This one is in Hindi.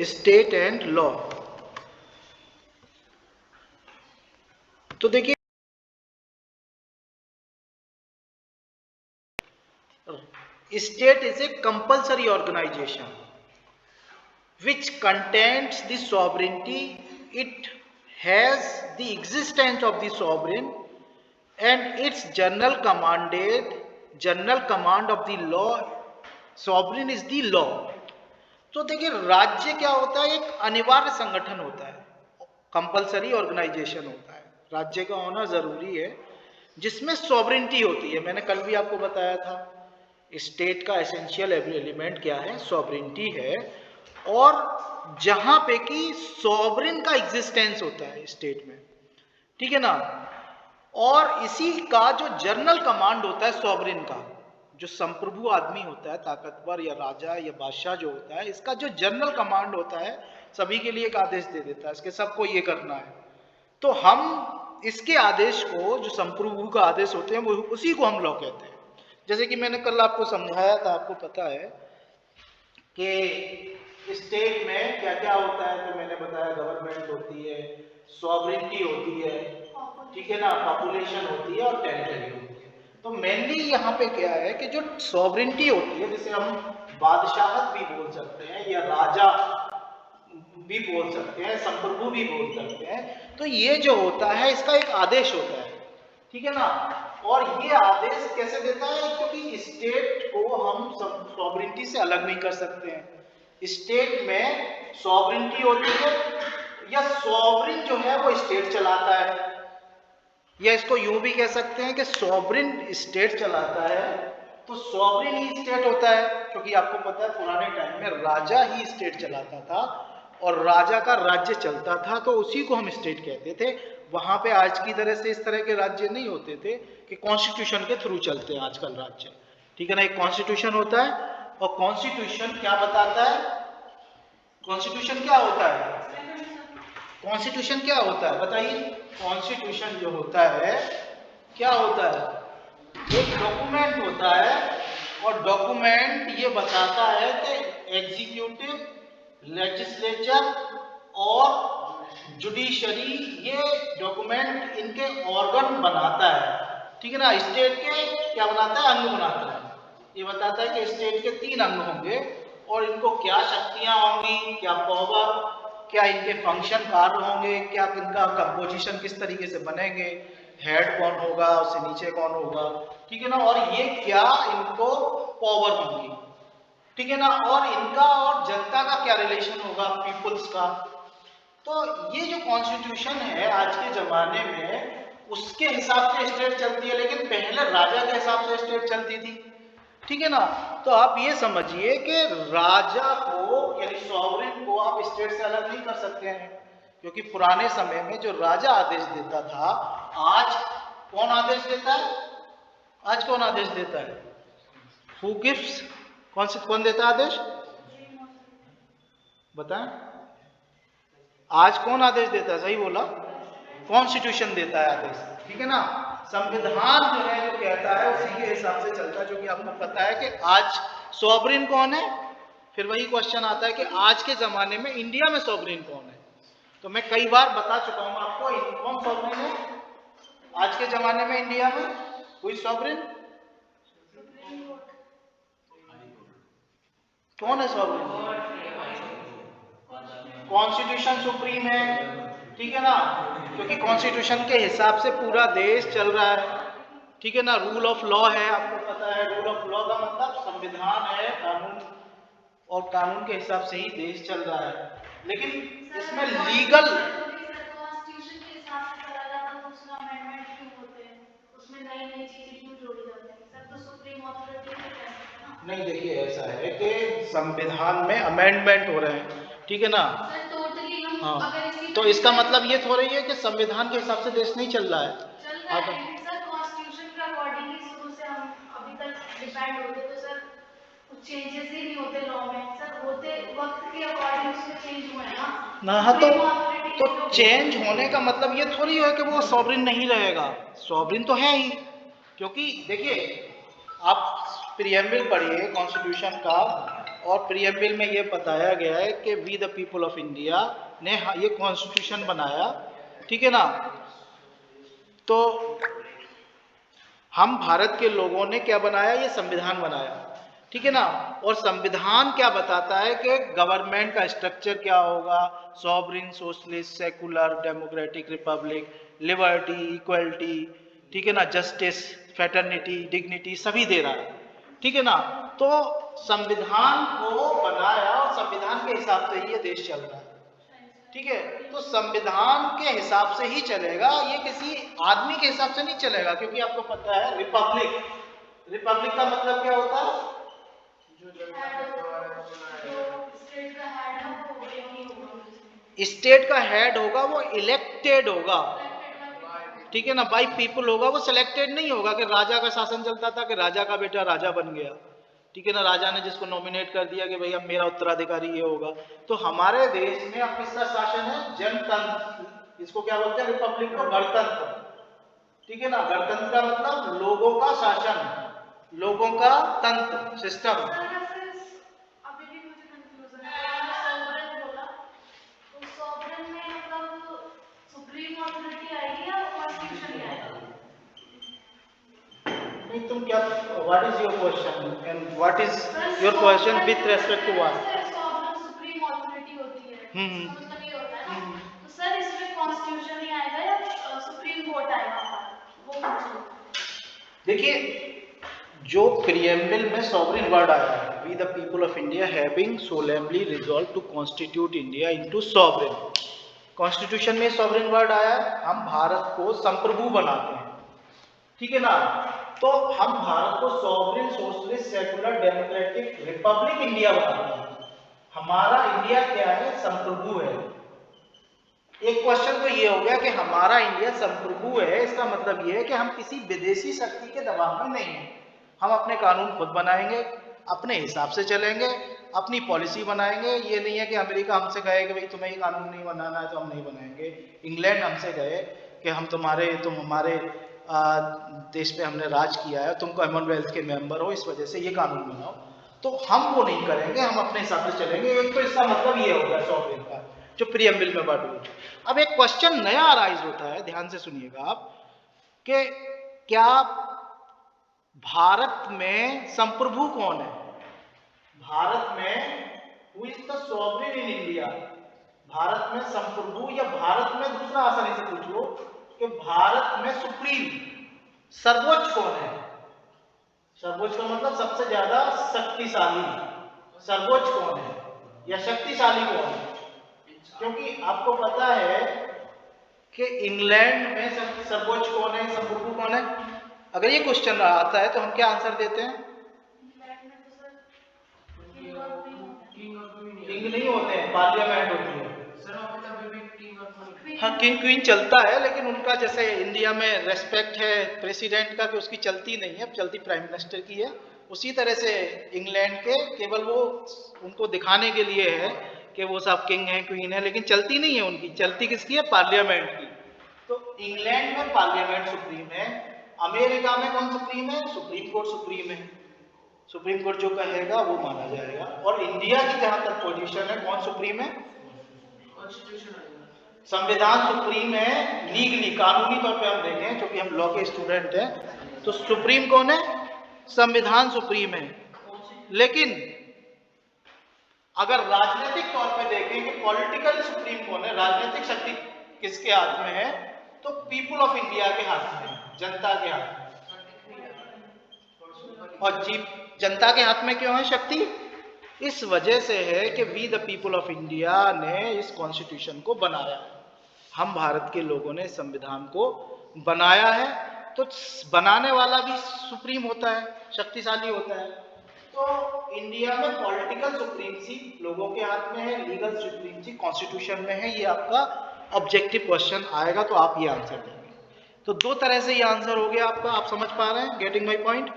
State and law. तो देखिए state is a compulsory organisation which contains the sovereignty. It has the existence of the sovereign and its general command of the law. Sovereign is the law. तो देखिए राज्य क्या होता है, एक अनिवार्य संगठन होता है, कंपल्सरी ऑर्गेनाइजेशन होता है, राज्य का होना जरूरी है, जिसमें सॉवरेंटी होती है। मैंने कल भी आपको बताया था स्टेट का एसेंशियल एलिमेंट क्या है, सॉवरेंटी है, और जहां पे कि सॉवरेन का एग्जिस्टेंस होता है स्टेट में, ठीक है ना। और इसी का जो जनरल कमांड होता है सॉवरेन का, जो संप्रभु आदमी होता है, ताकतवर या राजा या बादशाह जो होता है, इसका जो जनरल कमांड होता है सभी के लिए एक आदेश दे देता है, इसके सबको ये करना है। तो हम इसके आदेश को, जो संप्रभु का आदेश होते हैं, वो उसी को हम लॉ कहते हैं। जैसे कि मैंने कल आपको समझाया था, आपको पता है कि स्टेट में क्या क्या होता है, तो मैंने बताया गवर्नमेंट होती है, सॉवरेनिटी होती है, ठीक है ना, पॉपुलेशन होती है और टेरिटरी होती है। तो मेनली यहाँ पे क्या है कि जो सॉवरेनिटी होती है, जिसे हम बादशाहत भी बोल सकते हैं या राजा भी बोल सकते हैं, संप्रभु भी बोल सकते हैं, तो ये जो होता है इसका एक आदेश होता है, ठीक है ना। और ये आदेश कैसे देता है, क्योंकि स्टेट को हम सॉवरेनिटी से अलग नहीं कर सकते हैं। स्टेट में सॉवरेनिटी होती है, या सॉवरेन जो है वो स्टेट चलाता है, या इसको यूं भी कह सकते हैं कि सॉवरेन स्टेट चलाता है। तो सॉवरेन ही स्टेट होता है, क्योंकि आपको पता है पुराने टाइम में राजा ही स्टेट चलाता था और राजा का राज्य चलता था, तो उसी को हम स्टेट कहते थे। वहां पे आज की तरह से इस तरह के राज्य नहीं होते थे कि कॉन्स्टिट्यूशन के थ्रू चलते हैं आजकल राज्य, ठीक है ना। एक कॉन्स्टिट्यूशन होता है, और कॉन्स्टिट्यूशन क्या बताता है, कॉन्स्टिट्यूशन क्या होता है, कॉन्स्टिट्यूशन क्या होता है बताइए। कॉन्स्टिट्यूशन जो होता है क्या होता है, एक डॉक्यूमेंट होता है, और डॉक्यूमेंट ये बताता है कि एग्जीक्यूटिव, लेजिस्लेचर और जुडिशरी, ये डॉक्यूमेंट इनके ऑर्गन बनाता है, ठीक है ना। स्टेट के क्या बनाता है, अंग बनाता है। ये बताता है कि स्टेट के 3 अंग होंगे और इनको क्या शक्तियां होंगी, क्या पावर, क्या इनके फंक्शन कार्य होंगे, क्या इनका कंपोजिशन किस तरीके से बनेंगे, हेड कौन होगा, उससे नीचे कौन होगा, ठीक है ना, और ये क्या इनको पावर होंगी, ठीक है ना, और इनका और जनता का क्या रिलेशन होगा, पीपुल्स का। तो ये जो कॉन्स्टिट्यूशन है आज के जमाने में, उसके हिसाब से स्टेट चलती है, लेकिन पहले राजा के हिसाब से स्टेट चलती थी, ठीक है ना। तो आप ये समझिए कि राजा को यानी सॉवरेन को आप स्टेट से अलग नहीं कर सकते हैं, क्योंकि पुराने समय में जो राजा आदेश देता था, आज कौन आदेश देता है, आज कौन आदेश देता है, हु गिव्स, कौन देता है आदेश, बताएं, आज कौन आदेश देता है, सही बोला, कॉन्स्टिट्यूशन देता है आदेश, ठीक है ना। संविधान जो है जो कहता है उसी के हिसाब से चलता है, जो कि आपको पता है कि आज सॉवरेन कौन है। फिर वही क्वेश्चन आता है कि आज के जमाने में इंडिया में सॉवरेन कौन है। तो मैं कई बार बता चुका हूं आपको, कौन सॉवरेन है आज के जमाने में इंडिया में, कोई सॉवरेन कौन है, सॉवरेन कॉन्स्टिट्यूशन सुप्रीम है, ठीक है ना, क्योंकि कॉन्स्टिट्यूशन के हिसाब से पूरा देश चल रहा है, ठीक है ना। रूल ऑफ लॉ है, आपको पता है रूल ऑफ लॉ का मतलब संविधान है, कानून, और कानून के हिसाब से ही देश चल रहा है। लेकिन इसमें लीगल नहीं, देखिए ऐसा है कि संविधान में अमेंडमेंट हो रहे हैं, ठीक है ना। हाँ, तो इसका मतलब ये थोड़ा ही है कि संविधान के हिसाब से देश नहीं चल रहा है, चेंजेस ही नहीं होते लॉ में सर, होते वक्त के अकॉर्डिंग उसमें चेंज हुए हैं ना। हाँ, तो चेंज होने का मतलब ये थोड़ी है कि वो सॉवरेन नहीं रहेगा, सॉवरेन तो है ही। क्योंकि देखिए आप प्रियम्बल पढ़िए कॉन्स्टिट्यूशन का, और प्रीएम्बल में ये बताया गया है कि we the people of India ने ये कॉन्स्टिट्यूशन बनाया, ठीक है ना। तो हम भारत के लोगों ने क्या बनाया, ये संविधान बनाया, ठीक है ना। और संविधान क्या बताता है कि गवर्नमेंट का स्ट्रक्चर क्या होगा, sovereign, socialist, secular, democratic, Republic, liberty, equality, ठीक है ना, जस्टिस, फ्रेटर्निटी, डिग्निटी, सभी दे रहा है, ठीक है ना। तो संविधान को बनाया और संविधान के हिसाब से ही ये देश चल रहा है, ठीक है। तो संविधान के हिसाब से ही चलेगा, ये किसी आदमी के हिसाब से नहीं चलेगा, क्योंकि आपको पता है रिपब्लिक, रिपब्लिक का मतलब क्या होता है, स्टेट का हेड होगा वो इलेक्टेड होगा, ठीक है ना, बाई पीपल होगा, वो सिलेक्टेड नहीं होगा कि राजा का शासन चलता था कि राजा का बेटा राजा बन गया, ठीक है ना, राजा ने जिसको नॉमिनेट कर दिया कि भाई अब मेरा उत्तराधिकारी ये होगा। तो हमारे देश में अब किसका शासन है, जनतंत्र, इसको क्या बोलते हैं, रिपब्लिक को गणतंत्र, ठीक है ना। गणतंत्र का मतलब लोगों का शासन, लोगों का तंत्र, सिस्टम। तुम क्या, what is your question and what is your question with respect to what, supreme authority होती है, मतलब ये होता है ना। तो सर इसमें कॉन्स्टिट्यूशन ही आएगा या सुप्रीम कोर्ट आएगा, वो देखिए जो प्रीएम्बल में सॉवरिन वर्ड आया है, we the people of India having solemnly resolve to constitute India into sovereign, constitution में सॉवरिन वर्ड आया है, हम भारत को संप्रभु बनाते हैं, ठीक है ना। तो हम भारत को sovereign, socialist, secular, democratic, Republic India बनाते हैं। हमारा इंडिया क्या है, संप्रभु है। एक क्वेश्चन तो ये हो गया कि हमारा इंडिया संप्रभु है, इसका मतलब ये है कि हम किसी विदेशी शक्ति के दबाव में नहीं है, हम अपने कानून खुद बनाएंगे, अपने हिसाब से चलेंगे, अपनी पॉलिसी बनाएंगे। ये नहीं है कि अमेरिका हमसे कहे कि भाई तुम्हें ये कानून नहीं बनाना है तो हम नहीं बनाएंगे, इंग्लैंड हमसे कहे कि तुम हमारे देश पे हमने राज किया है, तुम कॉमनवेल्थ के मेंबर हो, इस वजह से ये कानून बनाओ, तो हम वो नहीं करेंगे, हम अपने हिसाब से चलेंगे। एक तो इसका मतलब ये होगा सॉवरिन का, जो प्रीएम्बल में वर्ड हुई। अब एक क्वेश्चन नया अराइज होता है, ध्यान से सुनिएगा आप, कि क्या भारत में संप्रभु कौन है, भारत में who is the sovereign in India, Bharat में संप्रभु, या भारत में दूसरा आसानी से पूछ लो कि भारत में सुप्रीम, सर्वोच्च कौन है, सर्वोच्च का मतलब सबसे ज्यादा शक्तिशाली, सर्वोच्च कौन है या शक्तिशाली कौन है। क्योंकि आपको पता है कि इंग्लैंड में सर्वोच्च कौन है, संप्रभु कौन है। अगर ये क्वेश्चन आता है तो हम क्या आंसर देते हैं, किंग नहीं होते हैं, पार्लियामेंट होती है। हाँ किंग क्वीन चलता है, लेकिन उनका जैसे इंडिया में रेस्पेक्ट है प्रेसिडेंट का कि उसकी चलती नहीं है, चलती प्राइम मिनिस्टर की है, उसी तरह से इंग्लैंड के केवल वो उनको दिखाने के लिए है कि वो सब किंग है, क्वीन है, लेकिन चलती नहीं है उनकी, चलती किसकी है, पार्लियामेंट की। तो इंग्लैंड में पार्लियामेंट सुप्रीम है, अमेरिका में कौन सुप्रीम है, सुप्रीम कोर्ट सुप्रीम है, सुप्रीम कोर्ट जो कहेगा वो माना जाएगा। और इंडिया की जहां तक पोजीशन है, कौन सुप्रीम है, संविधान सुप्रीम है, लीगली कानूनी तौर पे हम देखें, क्योंकि हम लॉ के स्टूडेंट हैं, तो सुप्रीम कौन है, संविधान सुप्रीम है। लेकिन अगर राजनीतिक तौर पे देखें कि पॉलिटिकल सुप्रीम कौन है, राजनीतिक शक्ति किसके हाथ में है, तो पीपल ऑफ इंडिया के हाथ में, जनता के हाथ में। और जनता के हाथ में क्यों है शक्ति, इस वजह से है कि we the people of India ने इस कॉन्स्टिट्यूशन को बनाया, हम भारत के लोगों ने संविधान को बनाया है। तो बनाने वाला भी सुप्रीम होता है, शक्तिशाली होता है। तो इंडिया में पॉलिटिकल सुप्रीमसी लोगों के हाथ में है, लीगल सुप्रीमसी कॉन्स्टिट्यूशन में है। ये आपका ऑब्जेक्टिव क्वेश्चन आएगा तो आप ये आंसर देंगे। तो दो तरह से ये आंसर हो गया आपका, आप समझ पा रहे हैं, गेटिंग माय पॉइंट।